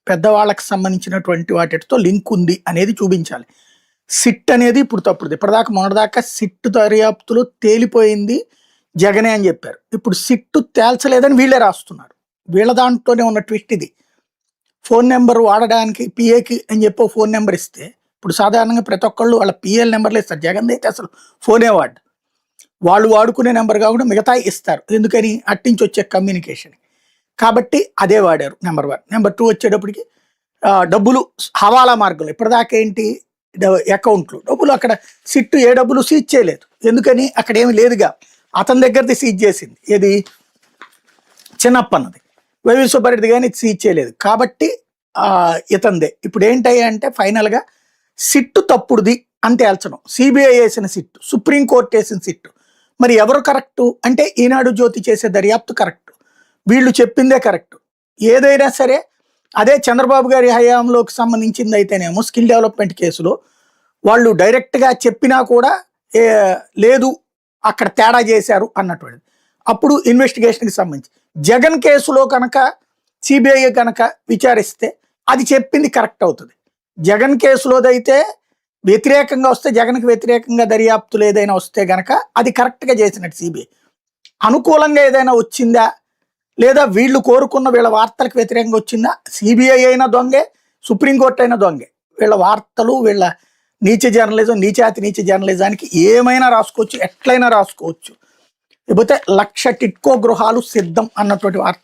పెద్దవాళ్ళకి సంబంధించినటువంటి వాటితో లింక్ ఉంది అనేది చూపించాలి. సిట్ అనేది ఇప్పుడు తప్పుడుది. ఇప్పటిదాకా మొన్నటిదాకా సిట్ దర్యాప్తులో తేలిపోయింది జగనే అని చెప్పారు. ఇప్పుడు సిట్టు తేల్చలేదని వీళ్ళే రాస్తున్నారు. వీళ్ళ దాంట్లోనే ఉన్న ట్విస్ట్ ఇది. ఫోన్ నెంబర్ వాడడానికి పిఏకి అని చెప్పి ఫోన్ నెంబర్ ఇస్తే, ఇప్పుడు సాధారణంగా ప్రతి ఒక్కళ్ళు వాళ్ళ పిఎల్ నెంబర్లు ఇస్తారు. జగన్ అయితే అసలు ఫోనే వాడు. వాళ్ళు వాడుకునే నెంబర్ కాకుండా మిగతా ఇస్తారు. ఎందుకని? అట్టించి వచ్చే కమ్యూనికేషన్. కాబట్టి అదే వాడారు నెంబర్ 1. నెంబర్ 2 వచ్చేటప్పటికి డబ్బులు హవాలా మార్గంలో ఇప్పటిదాకా ఏంటి అకౌంట్లు డబ్బులు అక్కడ సిట్టు ఏ డబ్బులు సీజ్ చేయలేదు. ఎందుకని? అక్కడ ఏమి లేదుగా. అతని దగ్గరది సీజ్ చేసింది. ఏది? చిన్నప్పన్నది. వైవి సుబ్బారెడ్డి కానీ సీజ్ చేయలేదు. కాబట్టి ఇతందే. ఇప్పుడు ఏంటయ్యా అంటే ఫైనల్గా సిట్టు తప్పుడుది అని తేల్చడం. సిబిఐ వేసిన సిట్టు, సుప్రీంకోర్టు వేసిన సిట్టు. మరి ఎవరు కరెక్టు అంటే ఈనాడు జ్యోతి చేసే దర్యాప్తు కరెక్టు, వీళ్ళు చెప్పిందే కరెక్టు. ఏదైనా సరే అదే చంద్రబాబు గారి హయాంలోకి సంబంధించింది అయితేనేమో స్కిల్ డెవలప్మెంట్ కేసులో వాళ్ళు డైరెక్ట్గా చెప్పినా కూడా లేదు అక్కడ తేడా చేశారు అన్నటువంటిది. అప్పుడు ఇన్వెస్టిగేషన్కి సంబంధించి జగన్ కేసులో కనుక సిబిఐ కనుక విచారిస్తే అది చెప్పింది కరెక్ట్ అవుతుంది. జగన్ కేసులోదైతే వ్యతిరేకంగా వస్తే, జగన్కి వ్యతిరేకంగా దర్యాప్తులు ఏదైనా వస్తే గనక అది కరెక్ట్గా చేసినట్టు సిబిఐ. అనుకూలంగా ఏదైనా వచ్చిందా లేదా వీళ్ళు కోరుకున్న వీళ్ళ వార్తలకు వ్యతిరేకంగా వచ్చిందా, సిబిఐ అయినా దొంగే, సుప్రీంకోర్టు అయినా దొంగే. వీళ్ళ వార్తలు, వీళ్ళ నీచ జర్నలిజం, నీచాతి నీచ జర్నలిజానికి ఏమైనా రాసుకోవచ్చు, ఎట్లయినా రాసుకోవచ్చు. లేకపోతే 1,00,000 టిట్కో గృహాలు సిద్ధం అన్నటువంటి వార్త